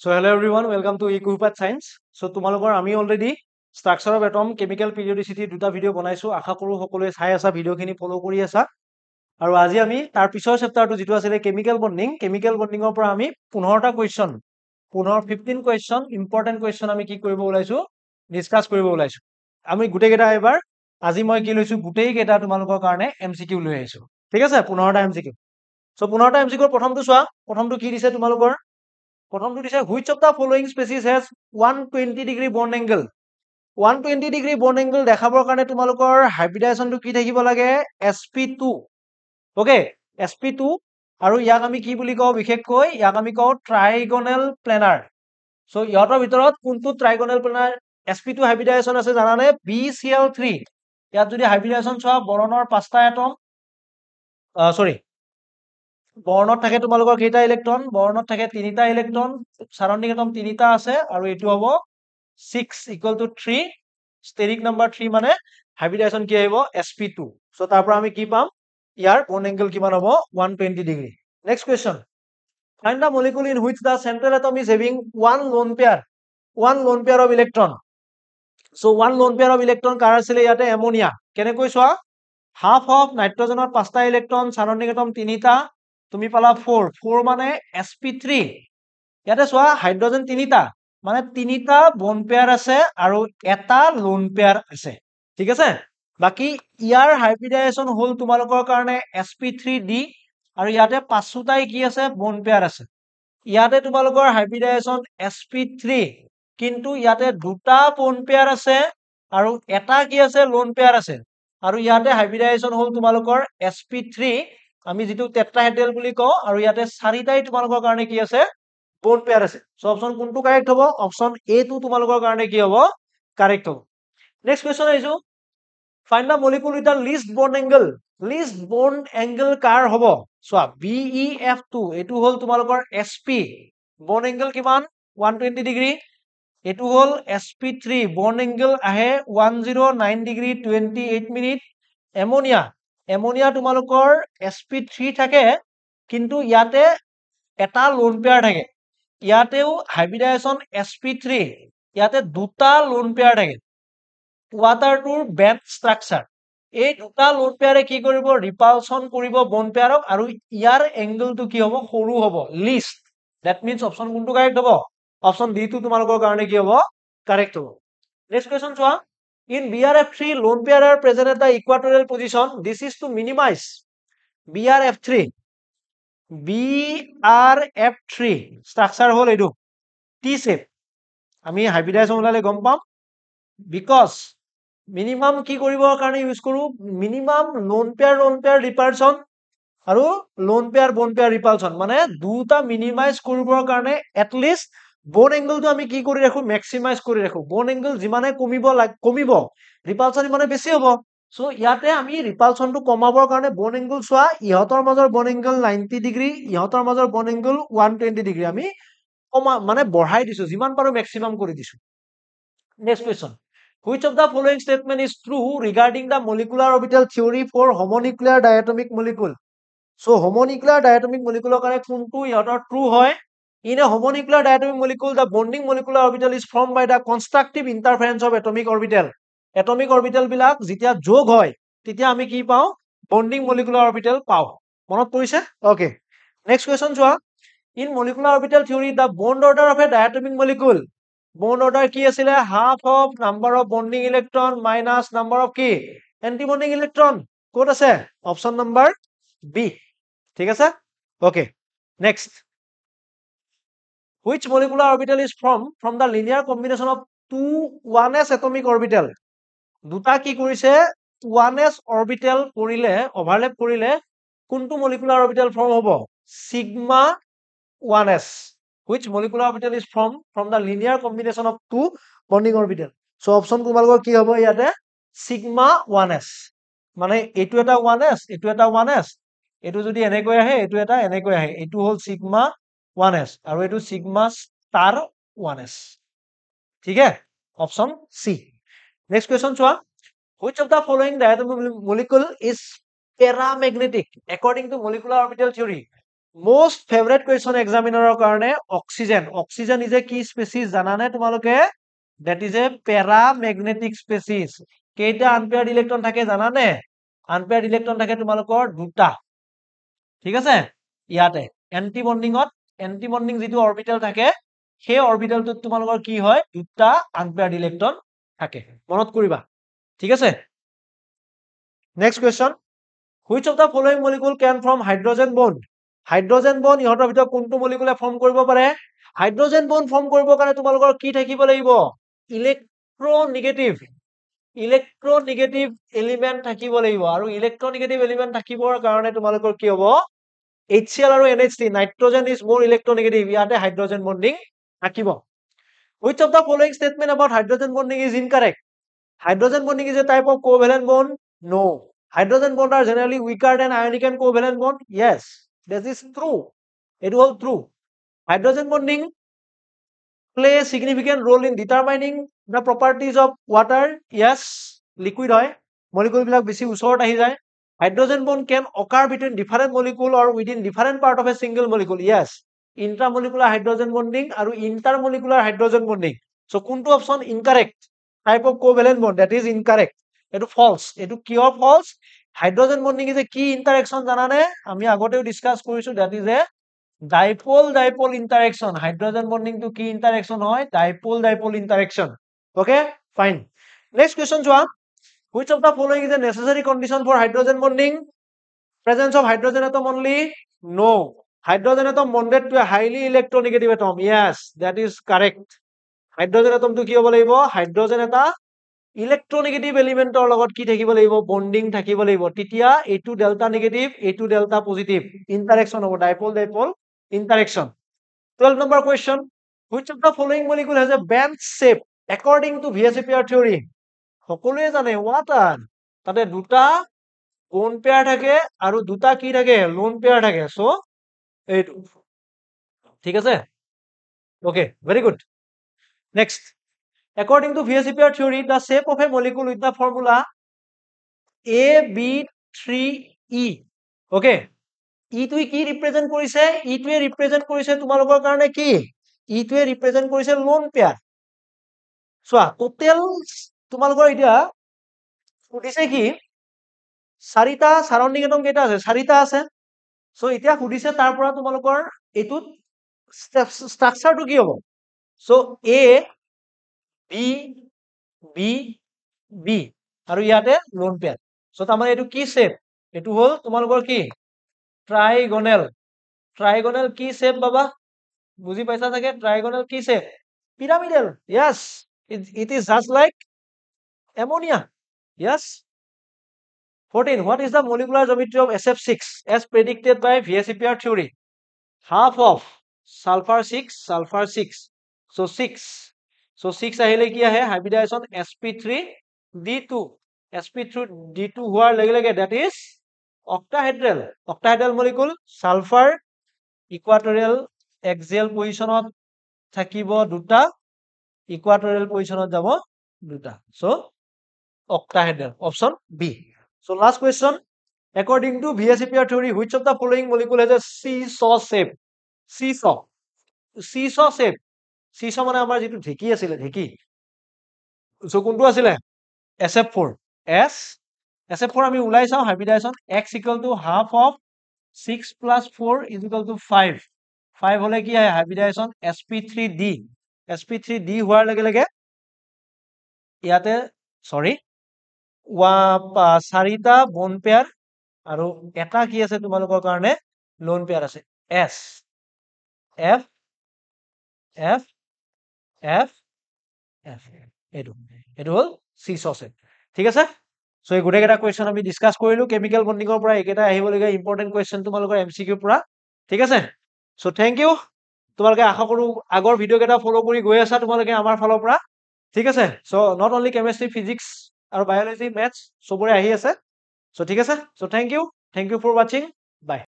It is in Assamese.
So hello everyone, welcome to Equipat Science. So তোমালোকৰ আমি already structure of atom chemical periodicity দুটা ভিডিঅ' বনাইছো আশা কৰো সকলোৱে চাই আছা ভিডিঅ'খিনি ফলো কৰি আছা আৰু আজি আমি তাৰ পিছৰ চেপ্টাৰটো যেটো আছিল কেমিকেল বন্ডিঙৰ পৰা আমি 15টা কোৱেশ্চন 15 কোৱেশ্চন ইম্পৰ্টেন্ট কোৱেশ্চন আমি কি কৰিব ওলাইছো ডিসকাস কৰিব ওলাইছো আমি গুটেকেটা এবাৰ আজি মই কি লৈছো গুটেকেটা তোমালোকৰ কাৰণে এমসিকিউ লৈ আহিছো ঠিক আছে 15টা এমসিকিউ সো 15টা এমসিকিউৰ প্ৰথমটো চোৱা প্ৰথমটো কি দিছে তোমালোকৰ প্ৰথমটো দিছে which of the following species has 120 degree bond angle 120 degree bond angle দেখাবৰ কাৰণে তোমালোকৰ হাইব্ৰিডাইজেশনটো কি থাকিব লাগে sp2 ওকে sp2 আৰু ইয়াক আমি কি বুলি কওঁ বিশেষকৈ ইয়াক আমি কওঁ ট্ৰাইগোনাল প্লেনাৰ সো ইয়াৰ ভিতৰত কোনটো ট্ৰাইগোনাল প্লেনাৰ sp2 হাইব্ৰিডাইজেশন আছে জানানে bcl3 ইয়াত যদি হাইব্ৰিডাইজেশন চোৱা বৰণৰ 5টা এটম সৰি বৰ্ণত থাকে তোমালোকৰ কেইটা ইলেক্ট্ৰন বৰ্ণত থাকে 3টা ইলেক্ট্ৰন সাৰাউন্ডিং এটম 3টা আছে আৰু এটো হ'ব 6 ইকুৱেল টু 3 ষ্টেৰিক নাম্বাৰ 3 মানে হাইব্ৰিডাইজেশন কি আহিব sp2 সো তাৰ পৰা আমি কি পাম ইয়াৰ বন্ড এংগল কিমান হ'ব 120 degree next question find the molecule in which the central atom is having one lone pair of electron so one lone pair of electron কাৰ আছিল ইয়াতে এমোনিয়া কেনেকৈ চোৱা হাফ অফ নাইট্ৰজেনৰ 5টা ইলেক্ট্ৰন সাৰাউন্ডিং এটম 3টা তুমি পালা 4 মানে sp3 ইয়াতে চোৱা হাইড্ৰোজেন 3টা মানে 3টা বন্ড পেয়াৰ আছে আৰু এটা লোন পেয়াৰ আছে ঠিক আছে বাকি ইয়াৰ হাইব্ৰিডাইজেশন হল তোমালোকৰ কাৰণে sp3d আৰু ইয়াতে পাঁচটাই কি আছে বন্ড পেয়াৰ আছে ইয়াতে তোমালোকৰ হাইব্ৰিডাইজেশন sp3 কিন্তু ইয়াতে দুটা বন্ড পেয়াৰ আছে আৰু এটা কি আছে লোন পেয়াৰ আছে আৰু ইয়াতে হাইব্ৰিডাইজেশন হল তোমালোকৰ sp3 আমি যেটো টেট্ৰাহেড্ৰেল বুলি কওঁ আৰু ইয়াতে চাৰিটাই তোমালোকৰ কাৰণে কি আছে বন্ড পেয়াৰ আছে সো অপচন কোনটো কাৰেক্ট হ'ব অপচন এ টো তোমালোকৰ কাৰণে কি হ'ব কাৰেক্ট হ'ব নেক্সট কোৱেশ্চন আহিছো find the molecule with the least bond angle কাৰ হ'ব চোৱা BeF2 এটো হল তোমালোকৰ sp বন্ড এংগল কিমান 120 ডিগ্ৰী এটো হল sp3 বন্ড এংগল আহে 109 ডিগ্ৰী 28 মিনিট এমোনিয়া তোমালোকৰ sp3 থাকে কিন্তু ইয়াতে এটা লোন পেয়াৰ থাকে ইয়াতেও হাইব্ৰিডাইজেশন sp3 ইয়াতে দুটা লোন পেয়াৰ থাকে ওয়াটাৰটোৰ বেন্ড ষ্ট্ৰাকচাৰ এই দুটা লোন পেয়াৰে কি কৰিব ৰিপালশন কৰিব বন্ড পেয়াৰক আৰু ইয়াৰ এংগলটো কি হ'ব সৰু হ'ব লিষ্ট দ্যাট মিন্স অপচন কোনটো কাৰেক্ট হ'ব অপচন ডি টো তোমালোকৰ কাৰণে কি হ'ব কাৰেক্ট হ'ব নেক্সট কোৱেশ্চন চোৱা in brf3 lone pair are present at the equatorial position this is to minimize brf3 structure hole edu t shape ami hybridization ulale gom pam because minimum ki koribor karone use koru minimum lone pair repulsion aru lone pair bone pair repulsion mane duta minimize koribor karone at least bone angle to ami ki kori rakhu maximize kori rakhu bone angle jimane komibo repulsion imane beshi hobo so ইয়াতে আমি ৰিপালশনটো কমাবৰ কাৰণে বন এংগল চোৱা ইহতৰ মাজৰ বন এংগল 90 ডিগ্ৰী ইহতৰ মাজৰ বন এংগল 120 ডিগ্ৰী আমি কমা মানে বঢ়াই দিছো যিমান পাৰো ম্যাক্সিমাম কৰি দিছো next question which of the following statement is true regarding the molecular orbital theory for homonuclear diatomic molecule so homonuclear diatomic molecule কাৰণে কোনটো ইহতৰ ট্ৰু হয় in a homonuclear diatomic molecule the bonding molecular orbital is formed by the constructive interference of atomic orbital বিলাক যেতিয়া যোগ হয় তেতিয়া আমি কি পাও bonding molecular orbital পাও মনত পৰিছে ওকে নেক্সট কোৱেশ্চন চোৱা in molecular orbital theory the bond order of a diatomic molecule bond order কি আছিলে half of number of bonding electron minus number of কি anti bonding electron কোড আছে অপচন নাম্বার বি ঠিক আছে okay next which molecular orbital is formed from the linear combination of two 1s atomic orbital দুটা কি কৰিছে 1s orbital কৰিলে overlap কৰিলে কোনটো molecular orbital form হ'ব sigma 1s which molecular orbital is formed from the linear combination of two bonding orbital so option তোমালোকৰ কি হ'ব ইয়াতে sigma 1s মানে এটো এটা 1s এটো এটা 1s এটো যদি এনেকৈ আহে এটো এটা এনেকৈ আহে এটো হল sigma 1s আৰু এটো sigma star 1s ঠিক আছে অপচন সি নেক্সট কোৱেশ্চন চোৱা which of the following diatomic molecule is paramagnetic according to molecular orbital theory most favorite question examineৰৰ কাৰণে অক্সিজেন ইজ এ কি স্পেচিছ জানানে তোমালোকে that is a paramagnetic species কেইটা আনপেয়াৰ্ড ইলেক্ট্ৰন থাকে জানানে আনপেয়াৰ্ড ইলেক্ট্ৰন থাকে তোমালোকৰ দুটা ঠিক আছে ইয়াতে এন্টি বন্ডিং যিটো অৰবিটেল থাকে সেই অৰবিটেলটোত তোমালোকৰ কি হয় দুটা আনপেয়াৰ্ড ইলেক্ট্ৰন থাকে মনত কৰিবা ঠিক আছে next question which of the following molecule can form hydrogen bond ইহঁতৰ ভিতৰত কোনটো মলিকুলে ফৰ্ম কৰিব পাৰে হাইড্ৰোজেন বন্ড ফৰ্ম কৰিবৰ কাৰণে তোমালোকৰ কি থাকিব লাগিব ইলেক্ট্ৰনেগেটিভ এলিমেন্ট থাকিব লাগিব আৰু ইলেক্ট্ৰনেগেটিভ এলিমেন্ট থাকিবৰ কাৰণে তোমালোকৰ কি হ'ব HCl আৰু NH3 নাইট্ৰজেন ইজ মোৰ ইলেক্ট্ৰনেগেটিভ ইয়াতে হাইড্ৰোজেন বন্ডিং থাকিব which of the following statement about hydrogen bonding is incorrect hydrogen bonding is a type of covalent bond no hydrogen bonds are generally weaker than ionic and covalent bond yes this is true it was true hydrogen bonding play a significant role in determining the properties of water yes liquid hoy molecule bilak beshi usorot ahi jay hydrogen bond can occur between different molecule or within different part of a single molecule yes intramolecular hydrogen bonding aru intermolecular hydrogen bonding so kuntu option incorrect type of covalent bond that is incorrect etu false etu pure false hydrogen bonding is a key interaction janane ami agoteu discuss korisu that is a dipole interaction hydrogen bonding to key interaction hoy dipole interaction okay fine next question joa which of the following is a necessary condition for hydrogen bonding presence of hydrogen atom only no hydrogen atom bonded to a highly electronegative atom yes that is correct hydrogen atom to ki hobo lagibo hydrogen eta electronegative element or logot ki thakibo lagibo bonding thakibo lagibo titia a2 delta negative a2 delta positive interaction hobo dipole interaction 12 number question which of the following molecule has a band shape according to VSEPR theory সকলোৱে জানে water তাতে দুটা bond pair থাকে আৰু দুটা কি থাকে lone pair থাকে so এইটো ঠিক আছে okay very good next according to VSEPR theory the shape of a molecule with the formula AB3E okay ইটোই কি ৰিপ্ৰেজেন্ট কৰিছে ইটোৱে ৰিপ্ৰেজেন্ট কৰিছে তোমালোকৰ কাৰণে কি ইটোৱে ৰিপ্ৰেজেন্ট কৰিছে লোন পেয়াৰ চোৱা টোটেল তোমালোকৰ এতিয়া সুধিছে কি চাৰিটা সাৰাউণ্ডিং এটম কেইটা আছে চাৰিটা আছে সো এতিয়া সুধিছে তাৰ পৰা তোমালোকৰ এটুত ষ্ট্ৰাকচাৰটো কি হ'ব so A B B B আৰু ইয়াতে লোন পেয়াৰ সো তাৰমানে এটু কি শেপ এটু হল তোমালোকৰ কি trigonal কি shape বাবা বুজি পাইছা থাকে trigonal কি shape pyramidal yes it is just like ammonia yes 14 what is the molecular geometry of SF6 as predicted by VSEPR theory half of sulfur 6 so 6 ahile ki ahe hybridization sp3d2 sp3d2 hoar lege lege that is octahedral molecule sulfur equatorial axial position থাকিব দুটা equatorial position যাব দুটা so octahedral option B so last question according to VSEPR theory which of the following molecule has a seesaw shape seesaw মানে আমাৰ যেটো ঢেকি আছিল ঢেকি so কোনটো আছিল SF4 SF4 আমি উলাই চাও hybridization x equal to half of 6 plus 4 is equal to 5 5 হলে কি হয় hybridization sp3d হোৱাৰ লগে লগে ইয়াতে সৰি চাৰিটা বন পেয়াৰ আৰু এটা কি আছে তোমালোকৰ কাৰণে লোন পেয়াৰ আছে s f f f f এটো হল seesaw shape ঠিক আছে সো এই গুটেকেটা কোৱেশ্চন আমি ডিসকাস কৰিলো কেমিক্যাল বন্ডিংৰ পৰা একেটা আহিব লগা ইম্পৰ্টেন্ট কোৱেশ্চন তোমালোকৰ এমসিকিউ পৰা ঠিক আছে সো থ্যাংক ইউ তোমালোকে আশা কৰো আগৰ ভিডিও কেটা ফলো কৰি গৈ আছা তোমালোকে আমাৰ ফালৰ পৰা ঠিক আছে so not only chemistry physics আৰু বায়োলজি ম্যাথছ সবৰে আহি আছে সো ঠিক আছে so thank you for watching by